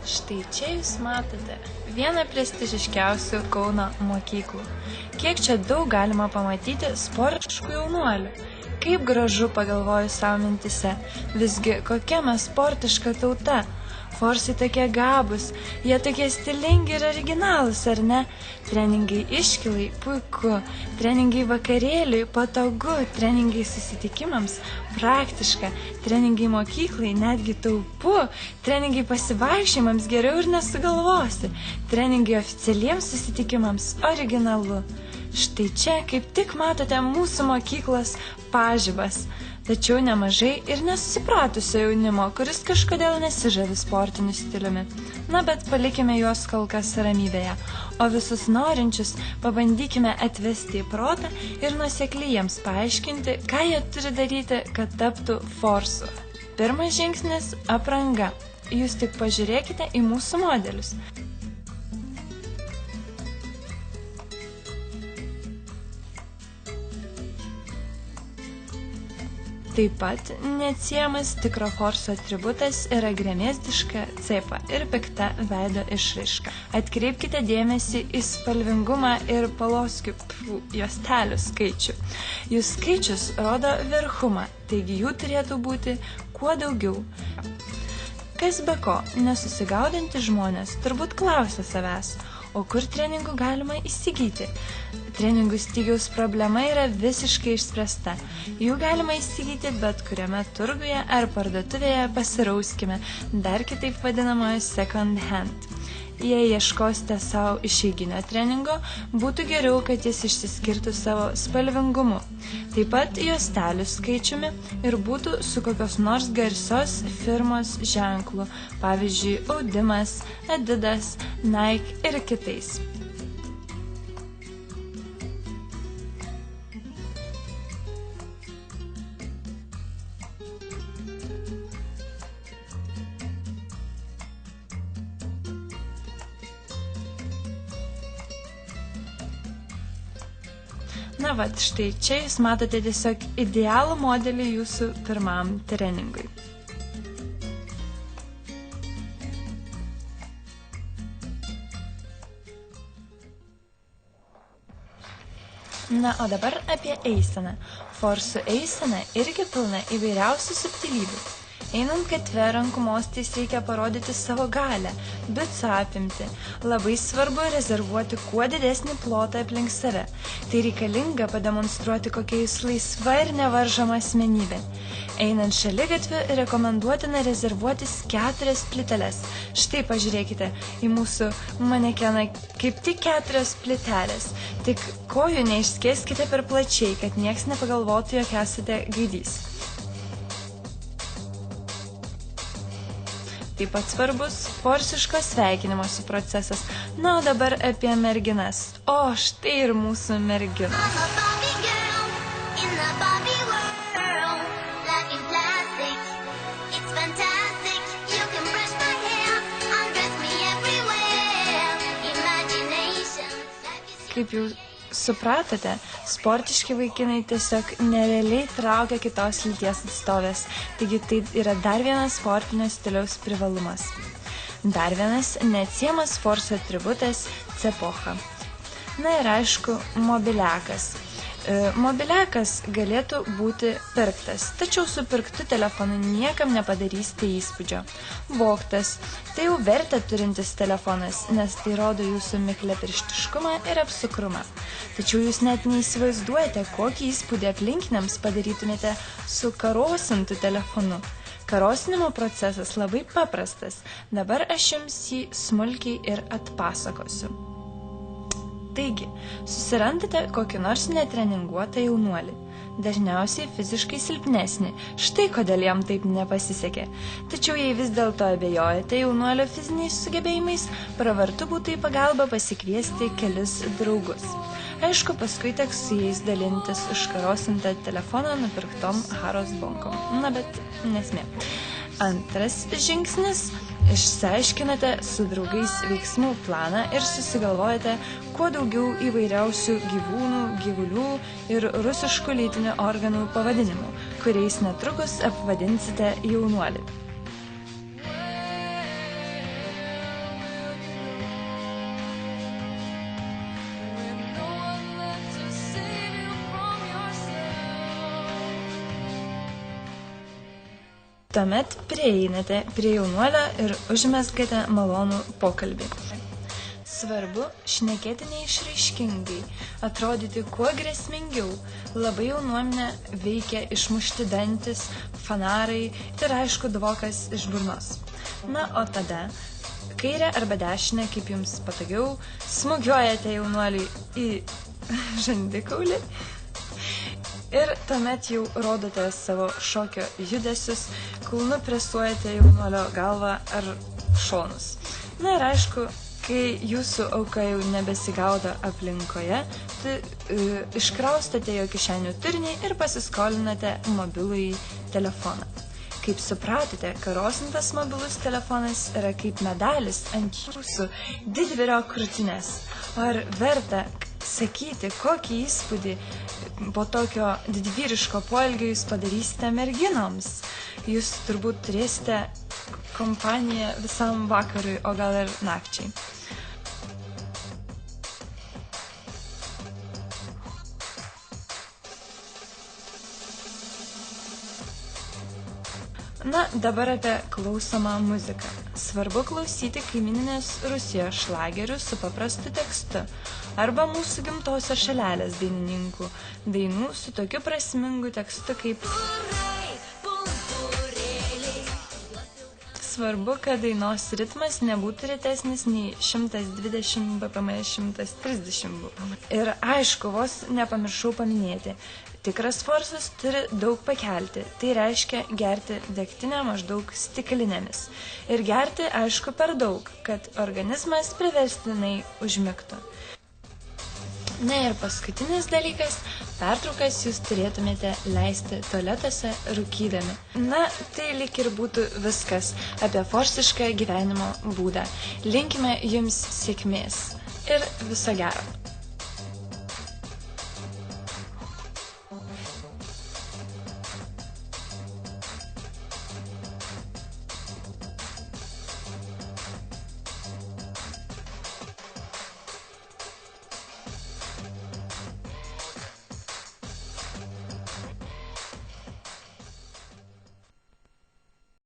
Štai čia jūs matote vieną prestižiškiausių Kauno mokyklų. Kiek čia daug galima pamatyti sportiškų jaunuolių. Kaip gražu, pagalvoju savo mintise. Visgi, kokia mes sportiška tauta. Forsai tokie gabūs, jie tokie stilingi ir originalūs, ar ne? Treningai iškilai – puiku, treningai vakarėliui – patogu, treningai susitikimams – praktiška, treningai mokyklai – netgi taupu, treningai pasivaikščiojimams – geriau ir nesugalvosi, treningai oficialiems susitikimams – originalu. Štai čia kaip tik matote mūsų mokyklos pažibas. Tačiau nemažai ir nesusipratusio jaunimo, kuris kažkodėl nesižavi sportiniu stiliumi. Na, bet palikime juos kol kas ramybėje, o visus norinčius pabandykime atvesti į protą ir nuosekliai jiems paaiškinti, ką jie turi daryti, kad taptų forsu. Pirmas žingsnis – apranga. Jūs tik pažiūrėkite į mūsų modelius. Taip pat neatsiejamas tikro forso atributas yra gremėzdiška cepa ir pikta veido išraiška. Atkreipkite dėmesį į spalvingumą ir paloskių juostelių skaičių. Jų skaičius rodo verchumą, taigi jų turėtų būti kuo daugiau. Kas be ko, nesusigaudantys žmonės turbūt klausia savęs, o kur treningų galima įsigyti? Treningų stygiaus problema yra visiškai išspręsta. Jų galima įsigyti bet kuriame turguje ar parduotuvėje, pasirauskime, dar kitaip vadinamojo second hand. Jei ieškosite savo išeiginio treningo, būtų geriau, kad jis išsiskirtų savo spalvingumu, taip pat juostelių skaičiumi ir būtų su kokios nors garsios firmos ženklu, pavyzdžiui, Audimas, Adidas, Nike ir kitais. Na vat, štai čia jūs matote tiesiog idealų modelį jūsų pirmam treningui. Na, o dabar apie eiseną. Forsų eisena irgi pilna įvairiausių subtilybių. Einant gatve rankų mostais reikia parodyti savo galią, bico apimtį. Labai svarbu rezervuoti kuo didesnį plotą aplink save. Tai reikalinga pademonstruoti, kokia jūs laisva ir nevaržoma asmenybė. Einant šaligatviu rekomenduotina rezervuotis 4 plyteles. Štai pažiūrėkite į mūsų manekeną, kaip tik 4 plytelės. Tik kojų neišskėskite per plačiai, kad nieks nepagalvotų, jog esate gaidys. Taip pat svarbus forsiško sveikinimosi procesas. Na, o dabar apie merginas. O, štai ir mūsų merginos. Kaip jau supratote, sportiški vaikinai tiesiog nerealiai traukia kitos lyties atstovės, taigi tai yra dar vienas sportinio stiliaus privalumas. Dar vienas neatsiejamas forso atributas – cepocha. Na ir aišku, mobiliakas. Mobiliakas galėtų būti pirktas, tačiau su pirktu telefonu niekam nepadarysite įspūdžio. Vogtas – tai jau vertę turintis telefonas, nes tai rodo jūsų mikliapirštiškumą ir apsukrumą. Tačiau jūs net neįsivaizduojate, kokį įspūdį aplinkiniams padarytumėte su karosintu telefonu. Karosinimo procesas labai paprastas, dabar aš jums jį smulkiai ir atpasakosiu. Taigi, susirandate kokį nors netreninguotą jaunuolį, dažniausiai fiziškai silpnesnį, štai kodėl jam taip nepasisekė. Tačiau jei vis dėlto abejojate jaunuolio fiziniais sugebėjimais, pravartu būtų į pagalbą pasikviesti kelis draugus. Aišku, paskui teks su jais dalintis užkarosintą telefoną nupirktom Haros bonkom. Na, bet nesmė. Antras žingsnis – išsiaiškinate su draugais veiksmų planą ir susigalvojate kuo daugiau įvairiausių gyvūnų, gyvulių ir rusiškų lytinių organų pavadinimų, kuriais netrukus apvadinsite jaunuolį. Tuomet prieinate prie jaunuolio ir užmezgate malonų pokalbį. Svarbu šnekėti neišraiškingai, atrodyti kuo grėsmingiau. Labai jaunuomenę veikia išmušti dantis, fanarai ir aišku dvokas iš burnos. Na, o tada, kairę arba dešinę, kaip jums patogiau, smūgiuojate jaunuoliui į žandikaulį ir tuomet jau rodote savo šokio judesius, kulnu presuojate jaunuolio galvą ar šonus. Na ir aišku, kai jūsų auka jau nebesigaudo aplinkoje, tai iškraustate jo kišenių turinį ir pasiskolinate mobilųjį telefoną. Kaip supratote, karosintas mobilus telefonas yra kaip medalis ant jūsų didvyrio krūtinės. O ar verta sakyti, kokį įspūdį po tokio didvyriško poelgio jūs padarysite merginoms? Jūs turbūt turėsite kompaniją visam vakarui, o gal ir nakčiai. Na, dabar apie klausomą muziką. Svarbu klausyti kaimyninės Rusijos šlagerių su paprastu tekstu arba mūsų gimtosios šalelės dainininkų dainų su tokiu prasmingu tekstu kaip Svarbu, kad dainos ritmas nebūtų retesnis nei 120 bpm, 130 bpm. Ir aišku, vos nepamiršau paminėti, tikras forsas turi daug pakelti, tai reiškia gerti degtinę maždaug stiklinėmis. Ir gerti, aišku, per daug, kad organizmas priverstinai užmigtų. Na ir paskutinis dalykas, pertraukas jūs turėtumėte leisti tualetuose rūkydami. Na, tai lyg ir būtų viskas apie forsišką gyvenimo būdą. Linkime jums sėkmės ir viso gero.